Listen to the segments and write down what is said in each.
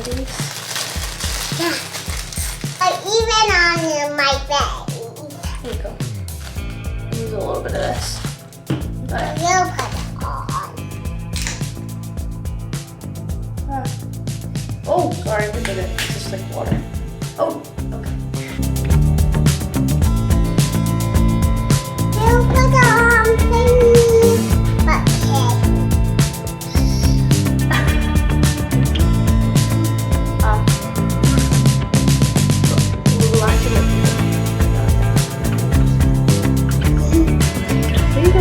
of these? Yeah. Even on my face. There you go. Use a little bit of this. But You put it on. oh, sorry, we did it. It's just like water. Oh, okay. You put it on, please. But There you go.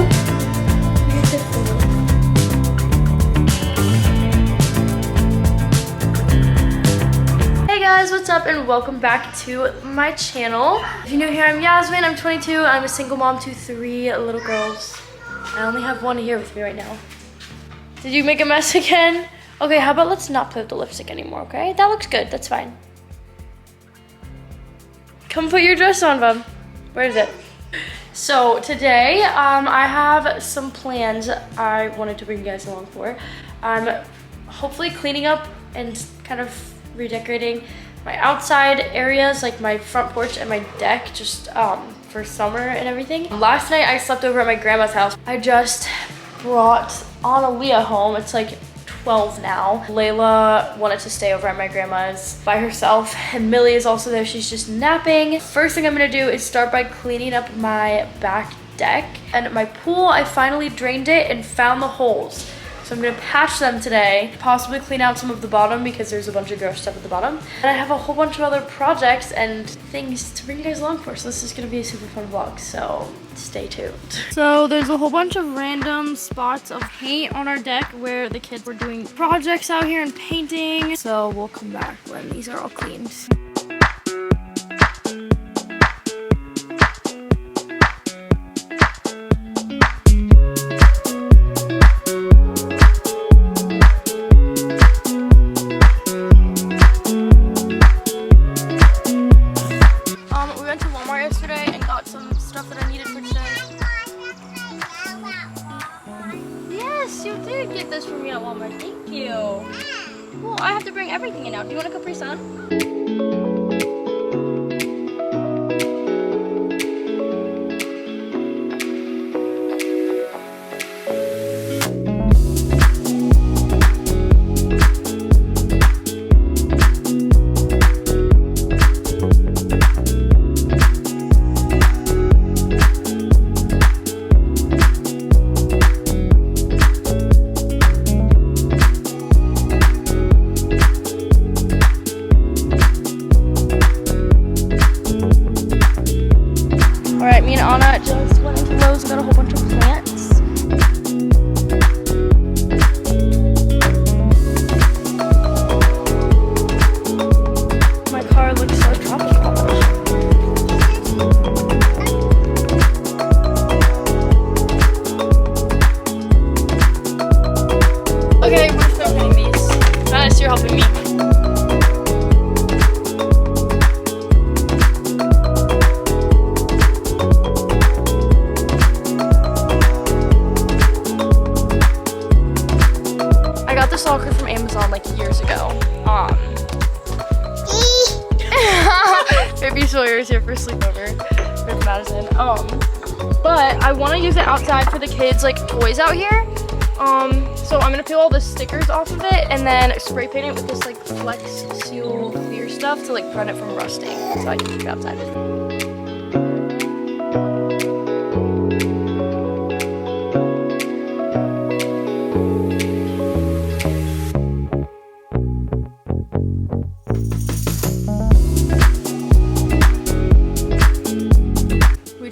Hey guys, what's up and welcome back to my channel. If you're new here, I'm Yasmin, I'm 22, I'm a single mom to 3 little girls. I only have one here with me right now. Did you make a mess again? Okay, how about let's not play with the lipstick anymore, okay? That looks good, that's fine. Come put your dress on, bub. Where is it? So today, I have some plans I wanted to bring you guys along for. I'm hopefully cleaning up and kind of redecorating my outside areas, like my front porch and my deck, just for summer and everything. Last night I slept over at my grandma's house. I just brought Analia home. It's like 12 now. Laela wanted to stay over at my grandma's by herself, and Millie is also there. She's just napping. First thing I'm gonna do is start by cleaning up my back deck. And my pool, I finally drained it and found the holes. So I'm gonna patch them today, possibly clean out some of the bottom because there's a bunch of gross stuff at the bottom. And I have a whole bunch of other projects and things to bring you guys along for. So this is gonna be a super fun vlog, so stay tuned. So there's a whole bunch of random spots of paint on our deck where the kids were doing projects out here and painting. So we'll come back when these are all cleaned. Yes, you did get this for me at Walmart. Thank you. Well, I have to bring everything in now. Do you want a Capri Sun? Alright, me and Anna just went into Lewes and got a whole bunch of plants. My car looks so tropical. Okay, we're still painting these. Nice, you're helping me. Soccer from Amazon like years ago. Baby Sawyer's here for sleepover with Madison. But I want to use it outside for the kids, like toys out here. So I'm gonna peel all the stickers off of it and then spray paint it with this like Flex Seal clear stuff to like prevent it from rusting, so I can keep it outside.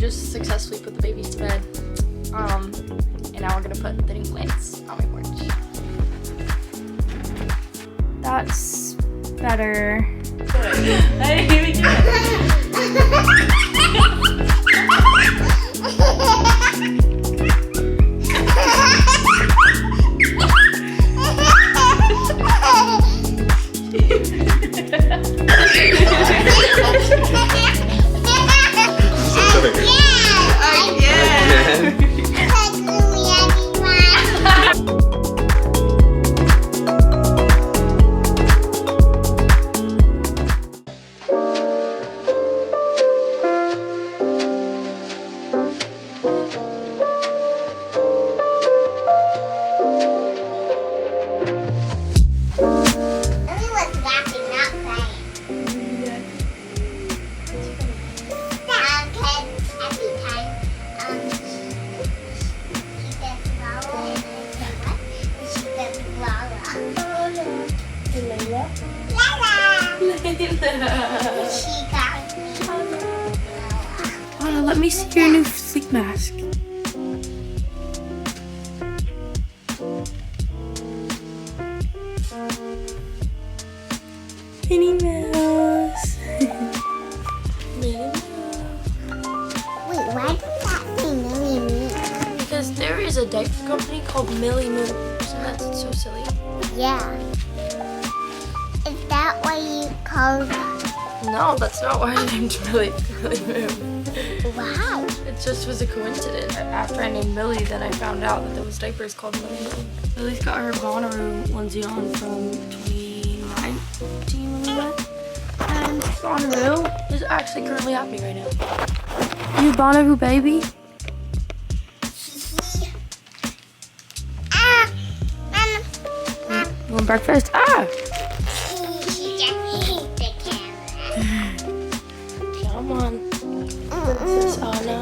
Successfully put the babies to bed, and now we're gonna put the new plants on my porch. That's better. I didn't even do Laela. She got me. Anna, let me see your new sleep mask. Minnie Mouse. Minnie Mouse. Wait, why does that say Millie me? Because there is a diaper company called Millie-Mouse, and that's so silly. Yeah. Is that why you called? No, that's not why I named Millie-Mouse. Wow. It just was a coincidence. After I named Millie, then I found out that there was diapers called Millie-Mouse. Millie's got her Bonnaroo onesie on from 2019 when we went. And Bonnaroo is actually currently happening right now. You Bonnaroo baby? You want breakfast? Ah! She just hit the camera. Come on. Princess Anna.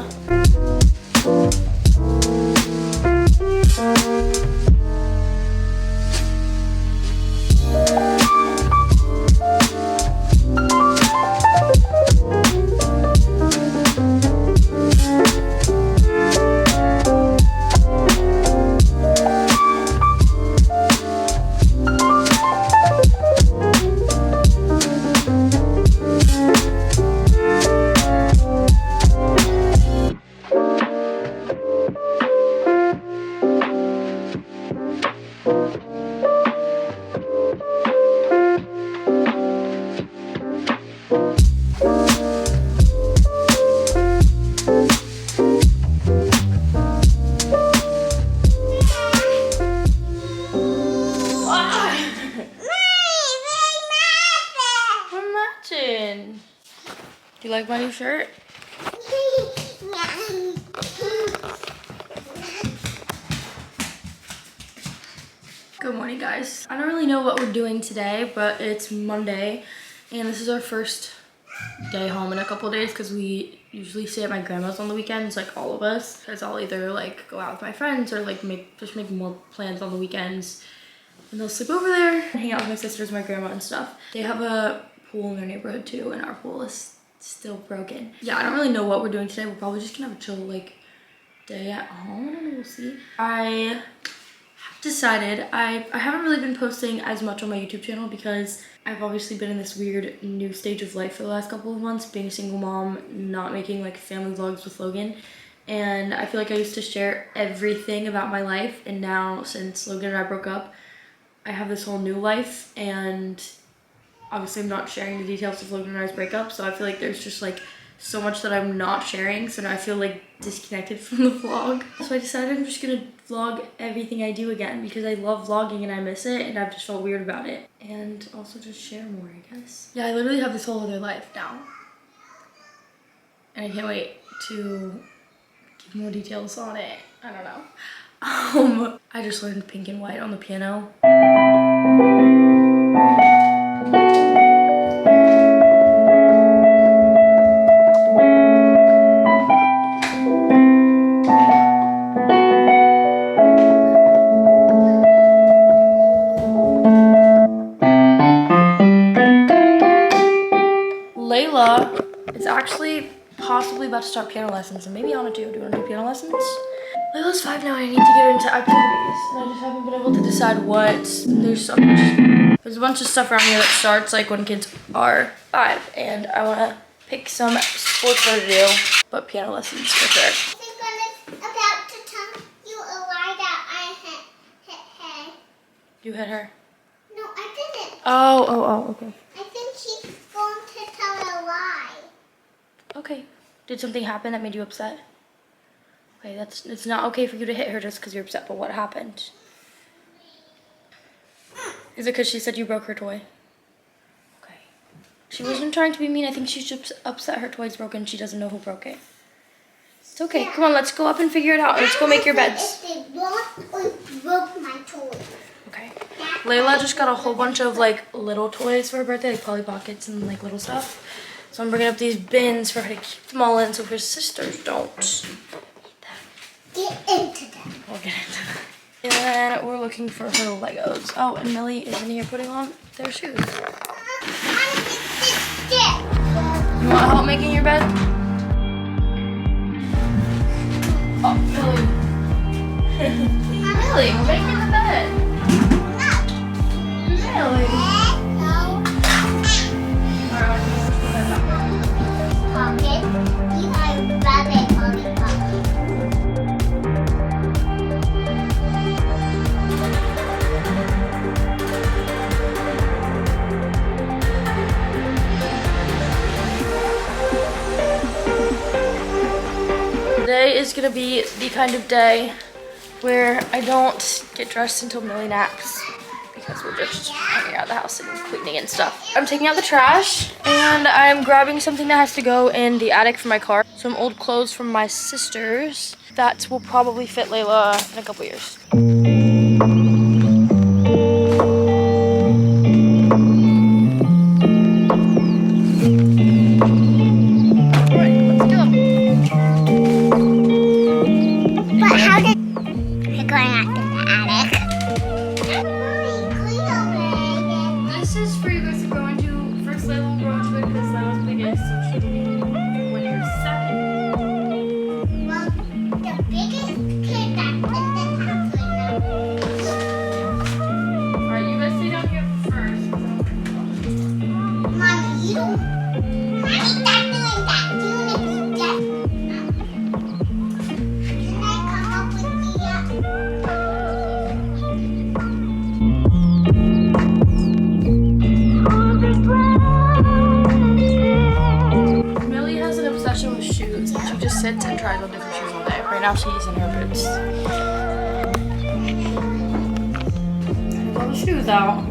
Do you like my new shirt? Good morning, guys. I don't really know what we're doing today, but it's Monday, and this is our first day home in a couple of days because we usually stay at my grandma's on the weekends, like all of us. Because I'll either like go out with my friends or like make more plans on the weekends, and they'll sleep over there and hang out with my sisters, my grandma, and stuff. They have a pool in their neighborhood too, and our pool is still broken. Yeah, I don't really know what we're doing today. We're probably just gonna have a chill like day at home, and we'll see. I decided I haven't really been posting as much on my YouTube channel because I've obviously been in this weird new stage of life for the last couple of months, being a single mom, not making like family vlogs with Logan. And I feel like I used to share everything about my life, and now since Logan and I broke up, I have this whole new life, and obviously I'm not sharing the details of Logan and I's breakup, so I feel like there's just like so much that I'm not sharing, so now I feel like disconnected from the vlog. So I decided I'm just gonna vlog everything I do again because I love vlogging and I miss it, and I've just felt weird about it. And also just share more, I guess. Yeah, I literally have this whole other life now. And I can't wait to give more details on it. I don't know. I just learned Pink and White on the piano. Laela is actually possibly about to start piano lessons, and maybe Anna too. Do you want to do piano lessons? Laela's 5 now, and I need to get her into activities, and I just haven't been able to decide what. There's a bunch of stuff around here that starts like when kids are 5, and I want to pick some sports for her to do, but piano lessons for sure. About to tell you a lie that I hit her. You hit her? No, I didn't. Oh, okay. I think she's going to tell a lie. Okay. Did something happen that made you upset? Okay, it's not okay for you to hit her just because you're upset, but what happened? Is it because she said you broke her toy? Okay. She wasn't trying to be mean. I think she's just upset her toy's broken. She doesn't know who broke it. It's okay. Yeah. Come on, let's go up and figure it out. Let's go make your beds. If they lost or broke my toy. Okay. Laela just got a whole bunch of like little toys for her birthday, like Polly Pockets and like little stuff. So I'm bringing up these bins for her to keep them all in so her sisters don't eat them. Get into them. We'll get into them. And then we're looking for her Legos. Oh, and Millie is in here putting on their shoes. You want help making your bed? Oh, Millie. Millie, we're making the bed. Millie. Today is gonna be the kind of day where I don't get dressed until Millie naps because we're just hanging out of the house and cleaning and stuff. I'm taking out the trash and I'm grabbing something that has to go in the attic for my car. Some old clothes from my sisters that will probably fit Laela in a couple years. Sits and tries on different shoes all day. Right now she's in her boots. There's all the shoes out.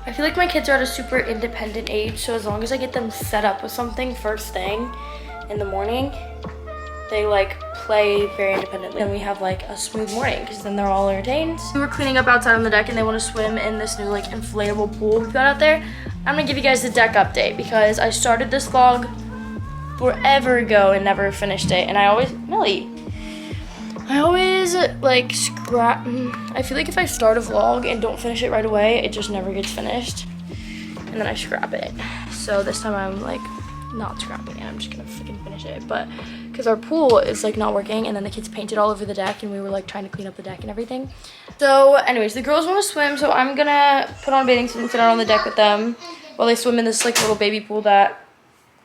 I feel like my kids are at a super independent age, so as long as I get them set up with something first thing in the morning, they like play very independently. And we have like a smooth morning because then they're all entertained. We were cleaning up outside on the deck and they want to swim in this new like inflatable pool we've got out there. I'm gonna give you guys the deck update because I started this vlog forever ago and never finished it. And I always like I feel like if I start a vlog and don't finish it right away, it just never gets finished. And then I scrap it. So this time I'm like not scrapping it. I'm just gonna freaking finish it. But because our pool is like not working and then the kids painted all over the deck and we were like trying to clean up the deck and everything. So anyways, the girls want to swim, so I'm gonna put on a bathing suit and sit out on the deck with them while they swim in this like little baby pool that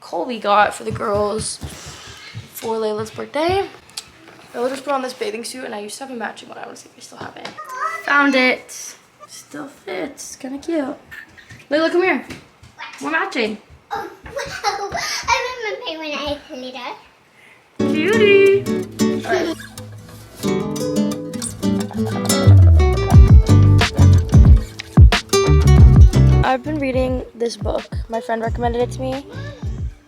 Colby got for the girls for Layla's birthday. I'll just put on this bathing suit, and I used to have a matching one. I want to see if I still have it. Found it. Still fits. Kind of cute. Layla, come here. We're matching. Oh, wow. I remember when I played it. Cutie. All right. I've been reading this book. My friend recommended it to me,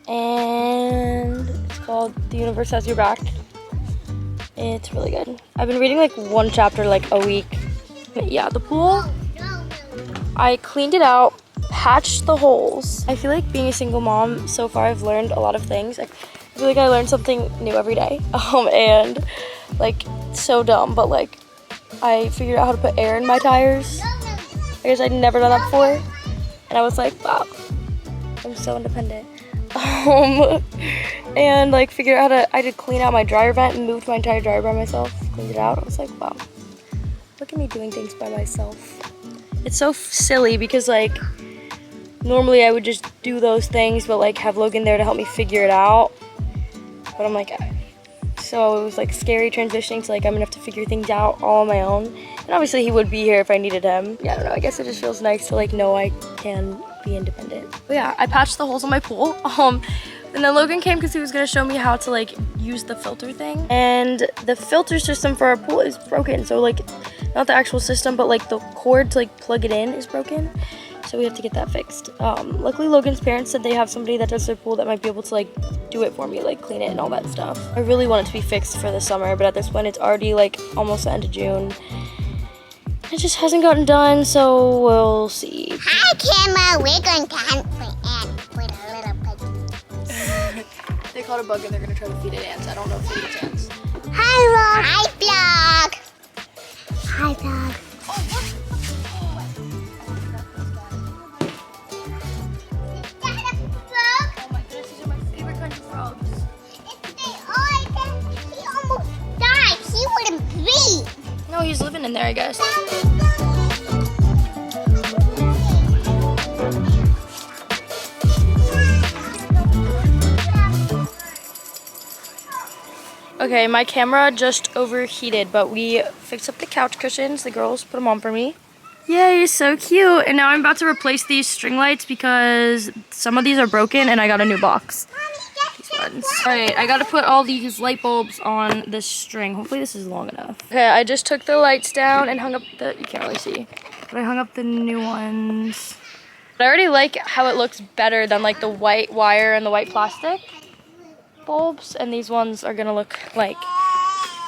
and it's called The Universe Has Your Back. It's really good. I've been reading like one chapter like a week. But yeah, the pool, I cleaned it out, patched the holes. I feel like being a single mom, so far I've learned a lot of things. I feel like I learned something new every day. And like so dumb, but like I figured out how to put air in my tires. I guess I'd never done that before. And I was like, wow, I'm so independent. And like figured out how to, I did clean out my dryer vent and moved my entire dryer by myself, cleaned it out. I was like, wow, look at me doing things by myself. It's so silly because like normally I would just do those things but like have Logan there to help me figure it out. But I'm like, so it was like scary transitioning to like I'm gonna have to figure things out all on my own. And obviously he would be here if I needed him. Yeah, I don't know, I guess it just feels nice to like know I can be independent. But yeah, I patched the holes in my pool. And then Logan came because he was gonna show me how to like use the filter thing. And the filter system for our pool is broken. So like, not the actual system, but like the cord to like plug it in is broken. so we have to get that fixed. Luckily Logan's parents said they have somebody that does their pool that might be able to like do it for me, like clean it and all that stuff. I really want it to be fixed for the summer, but at this point it's already like almost the end of June. It just hasn't gotten done, so we'll see. Hi, camera. We're going to hunt for ants with a little piggy. They caught a bug and they're gonna try to feed it ants. I don't know if it eats ants. Hi, vlog. Hi, vlog. Oh my goodness, these are my favorite kinds of frogs. If they are, then he almost died. He wouldn't breathe. No, he's living in there, I guess. Okay, my camera just overheated, but we fixed up the couch cushions. The girls put them on for me. Yay, so cute. And now I'm about to replace these string lights because some of these are broken and I got a new box. Alright, I gotta put all these light bulbs on this string. Hopefully this is long enough. Okay, I just took the lights down and hung up the, you can't really see, but I hung up the new ones. But I already like how it looks better than like the white wire and the white plastic bulbs. And these ones are gonna look like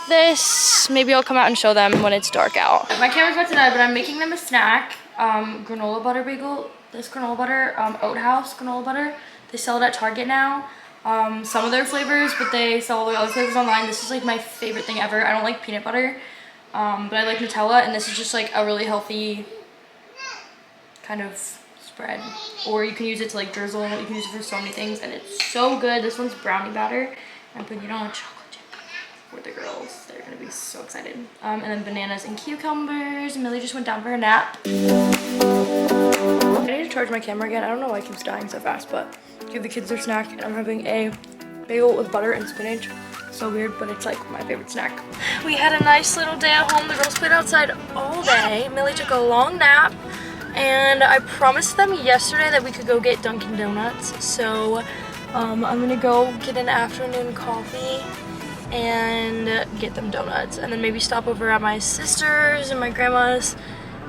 this. Maybe I'll come out and show them when it's dark out. My camera's about to die, but I'm making them a snack. Granola butter bagel. This granola butter, Oat House granola butter. They sell it at Target now. Some of their flavors, but they sell all their other flavors online. This is like my favorite thing ever. I don't like peanut butter, but I like Nutella, and this is just like a really healthy kind of spread. Or you can use it to like drizzle. You can use it for so many things, and it's so good. This one's brownie batter. I'm putting it on a chocolate chip for the girls. They're gonna be so excited. And then bananas and cucumbers. Millie just went down for a nap. I need to charge my camera again. I don't know why it keeps dying so fast, but give the kids their snack, and I'm having a bagel with butter and spinach. So weird, but it's like my favorite snack. We had a nice little day at home. The girls played outside all day. Millie took a long nap, and I promised them yesterday that we could go get Dunkin' Donuts. So I'm gonna go get an afternoon coffee and get them donuts, and then maybe stop over at my sister's and my grandma's,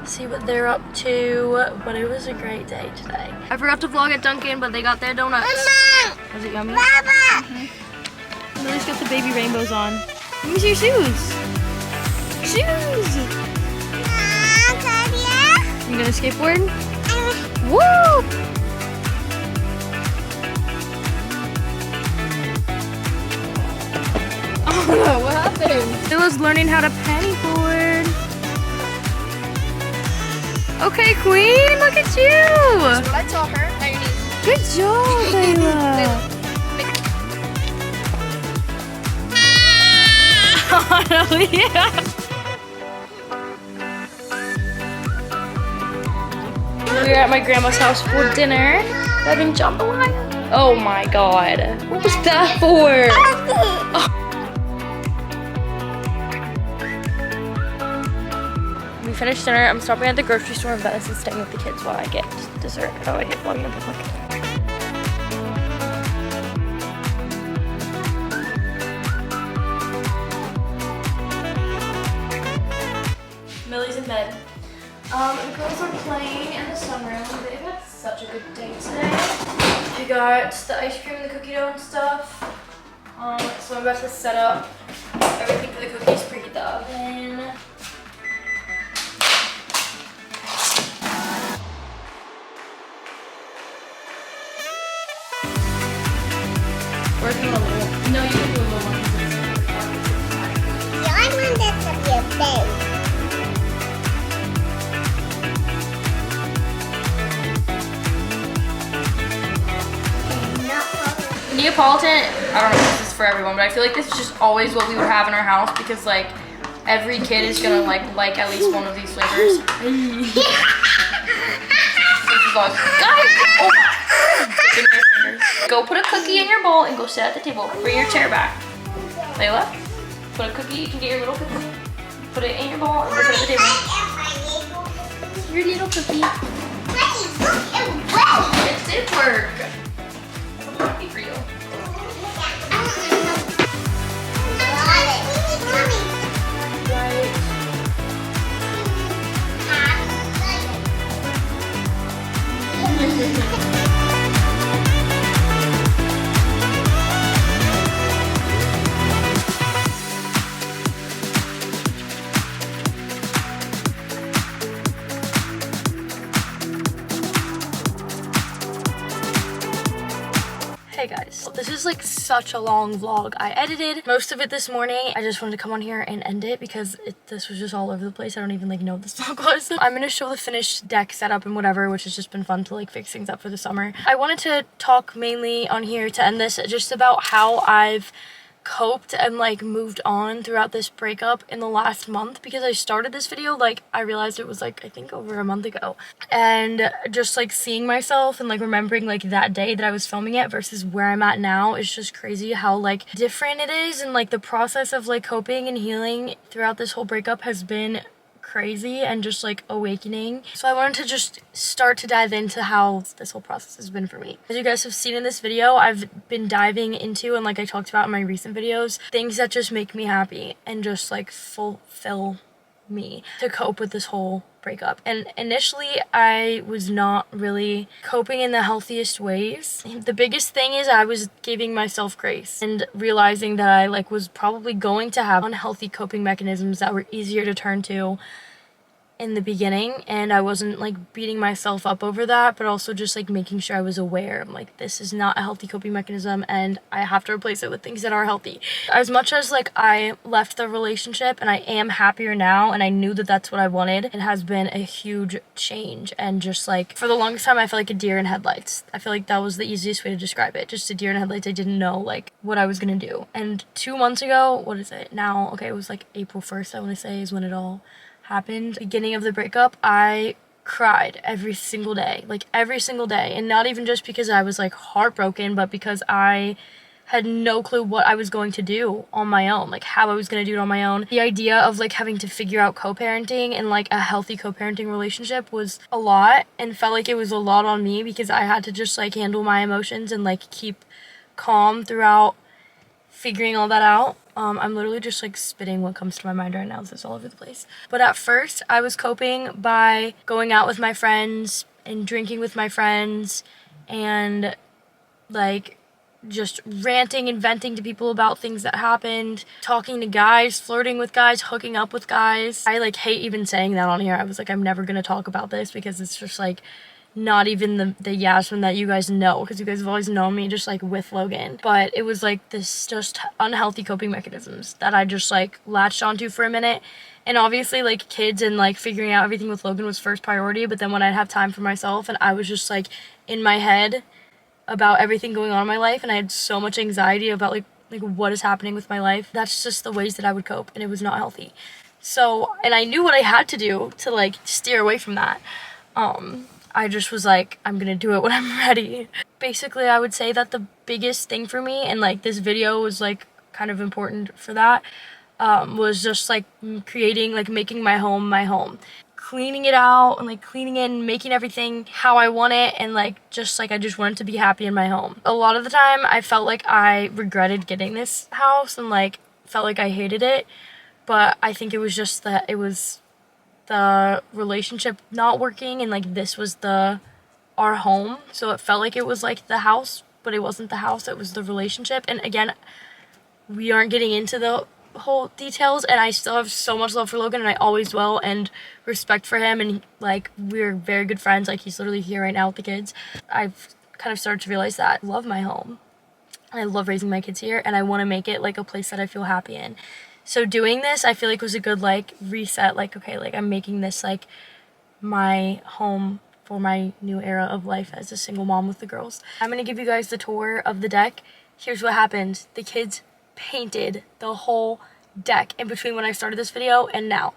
see what they're up to. But it was a great day today. I forgot to vlog at Dunkin', but they got their donuts. Mama! Was it yummy? Baba! Millie's got the baby rainbows on. Let me see your shoes. Shoes! You gonna skateboard? Woo! Oh no, what happened? Silla's learning how to penny board. Okay, Queen, look at you! That's what I tell her. Now you need. Good job, Laela. Analia. We're at my grandma's house for dinner. Having jambalaya. Oh my god. What was that for? Oh. We finished dinner. I'm stopping at the grocery store in Venice and staying with the kids while I get dessert. Oh, I hate vlogging in public. Millie's in bed. The girls are playing in the sunroom. They've had such a good day today. We got the ice cream and the cookie dough and stuff. So I'm about to set up everything for the cookies, preheat the oven. Working on a little. No, you can do a little one. I want this to be a big. Neapolitan, I don't know if this is for everyone, but I feel like this is just always what we would have in our house because like every kid is gonna like at least one of these flavors. This is always, guys, oh my. Go put a cookie in your bowl and go sit at the table. Bring your chair back. Laela, put a cookie, you can get your little cookie. Put it in your bowl and go sit at the table. Your little cookie. It did work. I'm happy for you. like such a long vlog. I edited most of it this morning. I just wanted to come on here and end it because this was just all over the place. I don't even like know what this vlog was. I'm gonna show the finished deck setup and whatever, which has just been fun to like fix things up for the summer. I wanted to talk mainly on here to end this just about how I've coped and like moved on throughout this breakup in the last month, because I started this video, like I realized it was like I think over a month ago, and just like seeing myself and like remembering like that day that I was filming it versus where I'm at now is just crazy how like different it is, and like the process of like coping and healing throughout this whole breakup has been crazy and just like awakening. So I wanted to just start to dive into how this whole process has been for me. As you guys have seen in this video, I've been diving into, and like I talked about in my recent videos, things that just make me happy and just like fulfill me to cope with this whole breakup. And initially I was not really coping in the healthiest ways. The biggest thing is I was giving myself grace and realizing that I like was probably going to have unhealthy coping mechanisms that were easier to turn to in the beginning, and I wasn't like beating myself up over that, but also just like making sure I was aware. I'm like, this is not a healthy coping mechanism and I have to replace it with things that are healthy. As much as like I left the relationship and I am happier now and I knew that that's what I wanted, it has been a huge change. And just like for the longest time I felt like a deer in headlights. I feel like that was the easiest way to describe it, just a deer in headlights. I didn't know like what I was gonna do. And 2 months ago, what is it now? Okay, it was like April 1st I want to say is when it all happened. Beginning of the breakup, I cried every single day, like every single day. And not even just because I was like heartbroken, but because I had no clue what I was going to do on my own, like how I was going to do it on my own. The idea of like having to figure out co-parenting and like a healthy co-parenting relationship was a lot, and felt like it was a lot on me because I had to just like handle my emotions and like keep calm throughout figuring all that out. I'm literally just like spitting what comes to my mind right now. This is all over the place. But at first I was coping by going out with my friends and drinking with my friends and like just ranting and venting to people about things that happened, talking to guys, flirting with guys, hooking up with guys. I like hate even saying that on here. I was like, I'm never gonna talk about this because it's just like not even the Yasmyn that you guys know, because you guys have always known me just like with Logan. But it was like this just unhealthy coping mechanisms that I just like latched onto for a minute. And obviously like kids and like figuring out everything with Logan was first priority, but then when I'd have time for myself and I was just like in my head about everything going on in my life and I had so much anxiety about like what is happening with my life, that's just the ways that I would cope, and it was not healthy. So, and I knew what I had to do to like steer away from that. I just was like, I'm gonna do it when I'm ready. Basically, I would say that the biggest thing for me, and like this video was like kind of important for that, was just like creating, like making my home. Cleaning it out and like cleaning it and making everything how I want it, and like I just wanted to be happy in my home. A lot of the time I felt like I regretted getting this house and like felt like I hated it, but I think it was just that it was the relationship not working, and like this was our home, so it felt like it was like the house, but it wasn't the house, it was the relationship. And again, we aren't getting into the whole details, and I still have so much love for Logan and I always will, and respect for him, and like we're very good friends. Like he's literally here right now with the kids. I've kind of started to realize that I love my home and I love raising my kids here, and I want to make it like a place that I feel happy in. So doing this, I feel like was a good like reset, like okay, like I'm making this like my home for my new era of life as a single mom with the girls. I'm gonna give you guys the tour of the deck. Here's what happened. The kids painted the whole deck in between when I started this video and now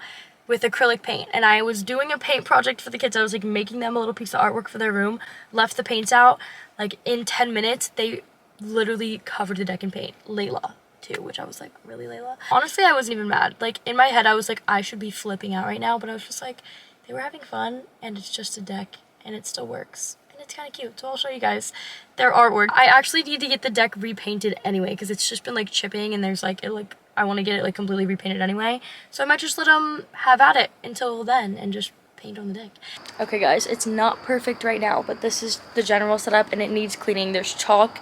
with acrylic paint, and I was doing a paint project for the kids. I was like making them a little piece of artwork for their room, left the paints out, like in 10 minutes they literally covered the deck in paint. Laela too, which I was like, really, Laela? Honestly, I wasn't even mad. Like in my head I was like, I should be flipping out right now, but I was just like, they were having fun and it's just a deck and it still works. It's kind of cute, so I'll show you guys their artwork. I actually need to get the deck repainted anyway because it's just been like chipping, and there's like I want to get it like completely repainted anyway, so I might just let them have at it until then and just paint on the deck. Okay guys, it's not perfect right now, but this is the general setup and it needs cleaning. There's chalk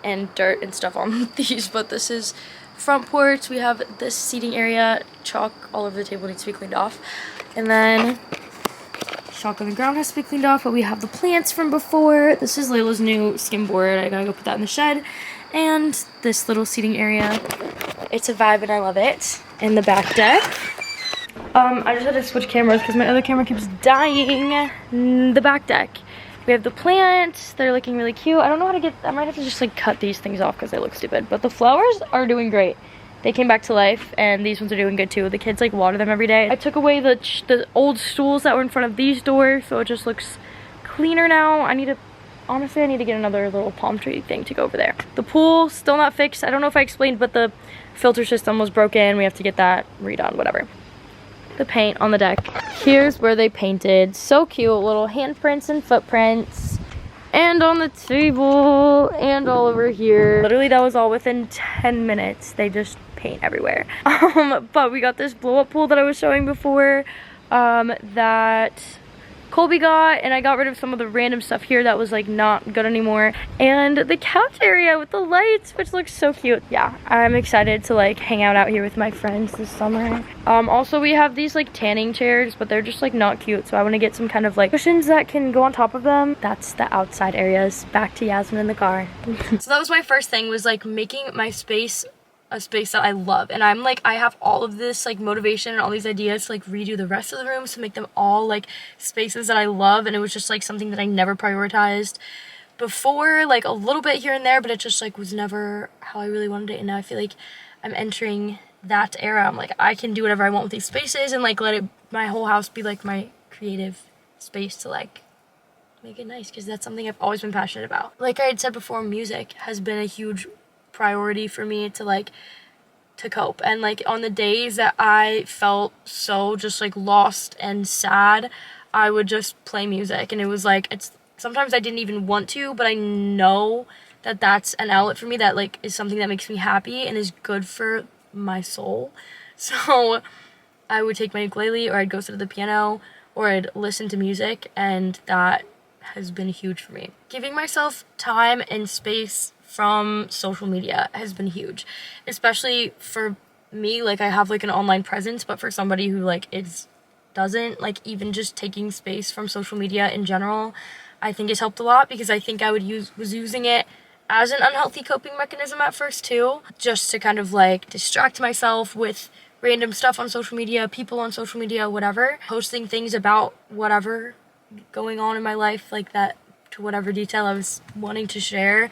and dirt and stuff on these, but this is front porch. We have this seating area, chalk all over the table needs to be cleaned off, and then chalk on the ground has to be cleaned off, but we have the plants from before. This is Layla's new skim board. I gotta go put that in the shed. And this little seating area. It's a vibe and I love it. And the back deck. I just had to switch cameras because my other camera keeps dying. The back deck. We have the plants. They're looking really cute. I don't know how to get, I might have to just like cut these things off because they look stupid. But the flowers are doing great. They came back to life and these ones are doing good too. The kids like water them every day. I took away the old stools that were in front of these doors, so it just looks cleaner now. Honestly, I need to get another little palm tree thing to go over there. The pool, still not fixed. I don't know if I explained, but the filter system was broken. We have to get that redone, whatever. The paint on the deck. Here's where they painted. So cute, little handprints and footprints. And on the table, and all over here. Literally, that was all within 10 minutes. They just paint everywhere. But we got this blow-up pool that I was showing before that Colby got, and I got rid of some of the random stuff here that was like not good anymore. And the couch area with the lights, which looks so cute. Yeah, I'm excited to like hang out here with my friends this summer. Also we have these like tanning chairs, but they're just like not cute, so I want to get some kind of like cushions that can go on top of them. That's the outside areas. Back to Yasmin in the car. So that was my first thing, was like making my space a space that I love. And I'm like, I have all of this like motivation and all these ideas to like redo the rest of the rooms to make them all like spaces that I love. And it was just like something that I never prioritized before, like a little bit here and there, but it just like was never how I really wanted it. And now I feel like I'm entering that era. I'm like, I can do whatever I want with these spaces and like let my whole house be like my creative space to like make it nice, because that's something I've always been passionate about. Like I had said before, music has been a huge priority for me to cope. And like on the days that I felt so just like lost and sad, I would just play music, and it was like, sometimes I didn't even want to, but I know that that's an outlet for me that like is something that makes me happy and is good for my soul. So I would take my ukulele, or I'd go sit at the piano, or I'd listen to music, and that has been huge for me. Giving myself time and space from social media has been huge, especially for me. Like I have like an online presence, but for somebody who like doesn't, like even just taking space from social media in general, I think has helped a lot, because I think I was using it as an unhealthy coping mechanism at first too, just to kind of like distract myself with random stuff on social media, people on social media, whatever, posting things about whatever going on in my life, like that, to whatever detail I was wanting to share,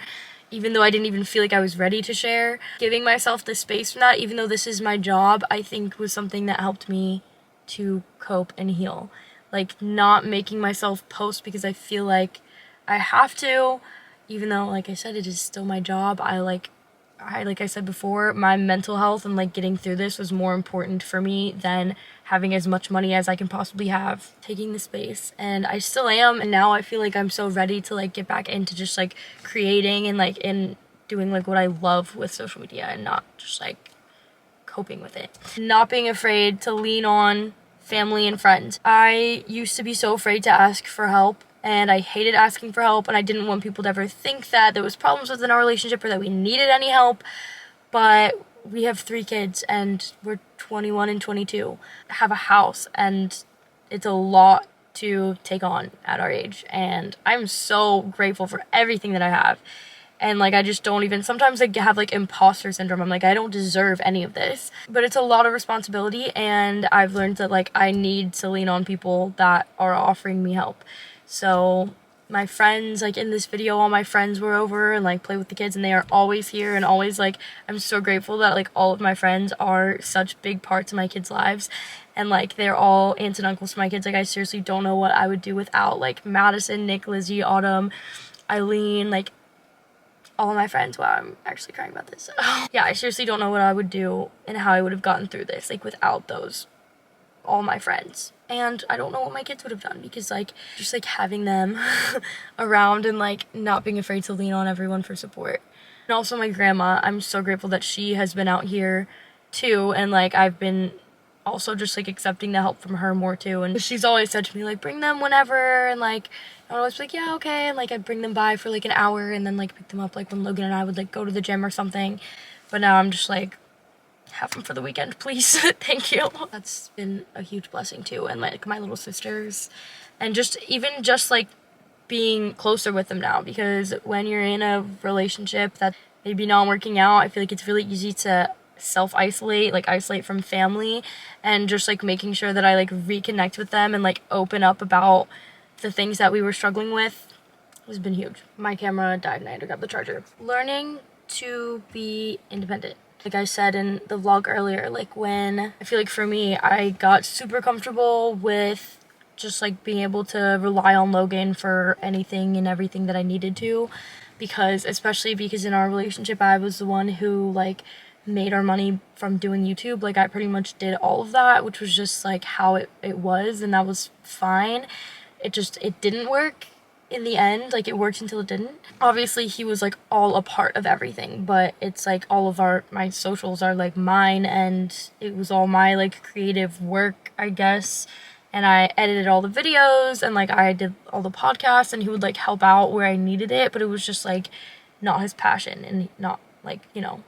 even though I didn't even feel like I was ready to share. Giving myself the space from that, even though this is my job, I think was something that helped me to cope and heal. Like not making myself post because I feel like I have to, even though, like I said, it is still my job. Like I said before, my mental health and like getting through this was more important for me than having as much money as I can possibly have. Taking the space, and I still am, and now I feel like I'm so ready to like get back into just like creating and like in doing like what I love with social media, and not just like coping with it. Not being afraid to lean on family and friends. I used to be so afraid to ask for help, and I hated asking for help, and I didn't want people to ever think that there was problems within our relationship or that we needed any help. But we have 3 kids, and we're 21 and 22, have a house, and it's a lot to take on at our age, and I'm so grateful for everything that I have. And like I just don't even, sometimes I have like imposter syndrome. I'm like, I don't deserve any of this, but it's a lot of responsibility, and I've learned that like I need to lean on people that are offering me help. So my friends, like in this video, all my friends were over and like play with the kids, and they are always here, and always like, I'm so grateful that like all of my friends are such big parts of my kids' lives, and like they're all aunts and uncles to my kids. Like I seriously don't know what I would do without like Madison, Nick, Lizzie, Autumn, Eileen, like all of my friends. Wow, I'm actually crying about this. Yeah, I seriously don't know what I would do and how I would have gotten through this like without all my friends. And I don't know what my kids would have done, because like just like having them around and like not being afraid to lean on everyone for support. And also my grandma, I'm so grateful that she has been out here too, and like I've been also just like accepting the help from her more too. And she's always said to me like, bring them whenever, and like I was like, yeah, okay, and like I'd bring them by for like an hour and then like pick them up like when Logan and I would like go to the gym or something. But now I'm just like, have them for the weekend, please. Thank you. That's been a huge blessing too. And like my little sisters, and just even just like being closer with them now, because when you're in a relationship that maybe not working out. I feel like it's really easy to self-isolate, like isolate from family, and just like making sure that I like reconnect with them and like open up about the things that we were struggling with has been huge. My camera died and I had to grab the charger. Learning to be independent. Like I said in the vlog earlier, like when I feel like for me, I got super comfortable with just like being able to rely on Logan for anything and everything that I needed to, because especially because in our relationship, I was the one who like made our money from doing YouTube. Like I pretty much did all of that, which was just like how it was, and that was fine. It didn't work in the end. Like it worked until it didn't. Obviously he was like all a part of everything, but it's like all of my socials are like mine, and it was all my like creative work, I guess. And I edited all the videos and like I did all the podcasts, and he would like help out where I needed it, but it was just like not his passion and not like, you know,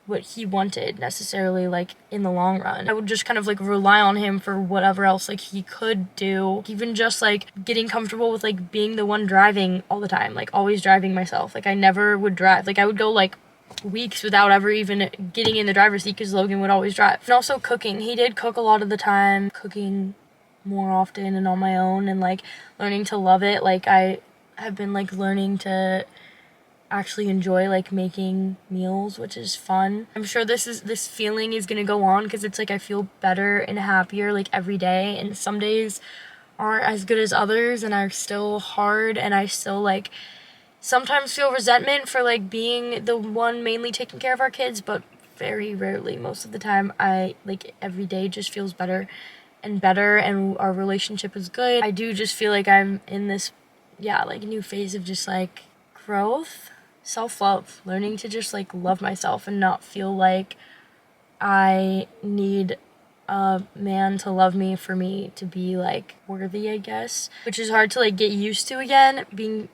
what he wanted necessarily like in the long run. I would just kind of like rely on him for whatever else like he could do. Even just like getting comfortable with like being the one driving all the time, like always driving myself. Like I never would drive. Like I would go like weeks without ever even getting in the driver's seat because Logan would always drive. And also cooking. He did cook a lot of the time, cooking more often and on my own, and like learning to love it. Like I have been like learning to actually enjoy like making meals, which is fun. I'm sure this feeling is gonna go on because it's like I feel better and happier like every day, and some days aren't as good as others and are still hard, and I still like sometimes feel resentment for like being the one mainly taking care of our kids, but very rarely, most of the time, I like every day just feels better and better, and our relationship is good. I do just feel like I'm in this like new phase of just like growth, self-love, learning to just like love myself and not feel like I need a man to love me for me to be like worthy, I guess, which is hard to like get used to again, being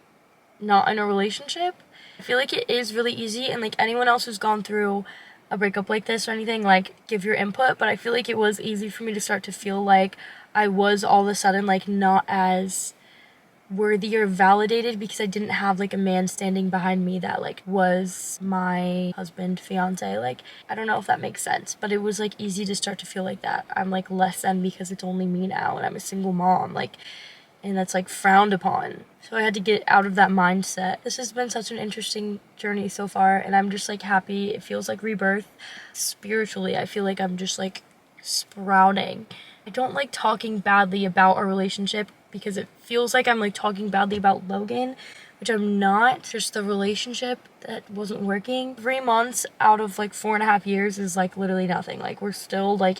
not in a relationship. I feel like it is really easy, and like anyone else who's gone through a breakup like this or anything, like give your input, but I feel like it was easy for me to start to feel like I was all of a sudden like not as worthy or validated because I didn't have like a man standing behind me that like was my husband, fiance. Like I don't know if that makes sense, but it was like easy to start to feel like that I'm like less than because it's only me now and I'm a single mom, like, and that's like frowned upon. So I had to get out of that mindset. This has been such an interesting journey so far, and I'm just like happy. It feels like rebirth. Spiritually, I feel like I'm just like sprouting. I don't like talking badly about our relationship because it feels like I'm like talking badly about Logan, which I'm not. Just the relationship that wasn't working. 3 months out of like 4.5 years is like literally nothing. Like we're still like,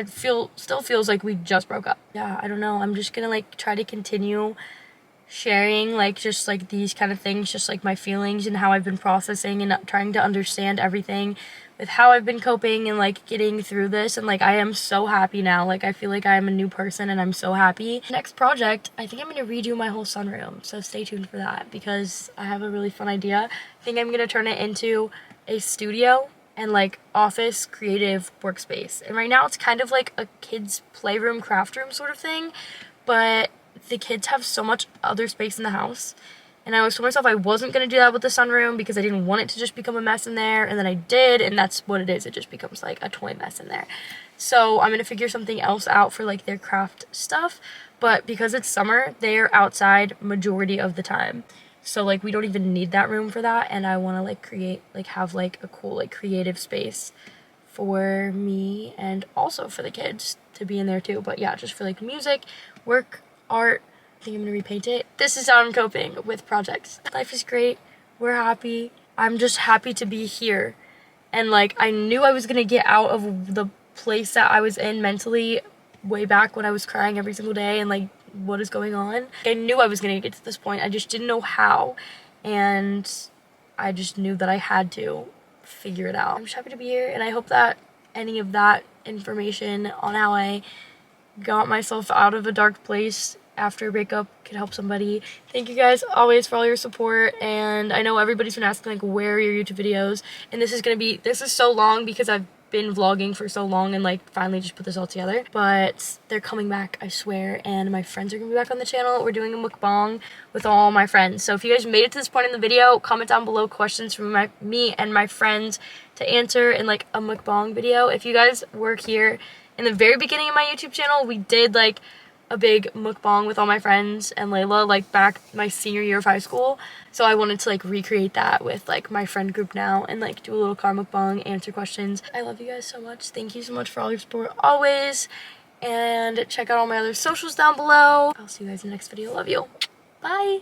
still feels like we just broke up. Yeah, I don't know. I'm just gonna like try to continue sharing like just like these kind of things, just like my feelings and how I've been processing and trying to understand everything with how I've been coping and like getting through this. And like I am so happy now. Like I feel like I am a new person and I'm so happy. Next project, I think I'm gonna redo my whole sunroom, so stay tuned for that because I have a really fun idea. I think I'm gonna turn it into a studio and like office creative workspace. And right now it's kind of like a kids playroom, craft room sort of thing, but the kids have so much other space in the house. And I always told myself I wasn't going to do that with the sunroom because I didn't want it to just become a mess in there. And then I did, and that's what it is. It just becomes like a toy mess in there. So I'm going to figure something else out for like their craft stuff. But because it's summer, they're outside majority of the time. So like we don't even need that room for that. And I want to like create, like have like a cool like creative space for me and also for the kids to be in there too. But yeah, just for like music, work, art. I think I'm gonna repaint it. This is how I'm coping with projects. Life is great. We're happy. I'm just happy to be here. And like I knew I was gonna get out of the place that I was in mentally way back when I was crying every single day and like what is going on. I knew I was gonna get to this point. I just didn't know how. And I just knew that I had to figure it out. I'm just happy to be here, and I hope that any of that information on how I got myself out of a dark place after a breakup could help somebody. Thank you guys always for all your support, and I know everybody's been asking like where are your YouTube videos, and this is so long because I've been vlogging for so long and like finally just put this all together. But they're coming back, I swear, and my friends are gonna be back on the channel. We're doing a mukbang with all my friends. So if you guys made it to this point in the video, comment down below questions from me and my friends to answer in like a mukbang video. If you guys were here in the very beginning of my YouTube channel, we did like a big mukbang with all my friends and Laela like back my senior year of high school. So I wanted to like recreate that with like my friend group now and like do a little car mukbang, answer questions. I love you guys so much. Thank you so much for all your support always. And check out all my other socials down below. I'll see you guys in the next video. Love you. Bye.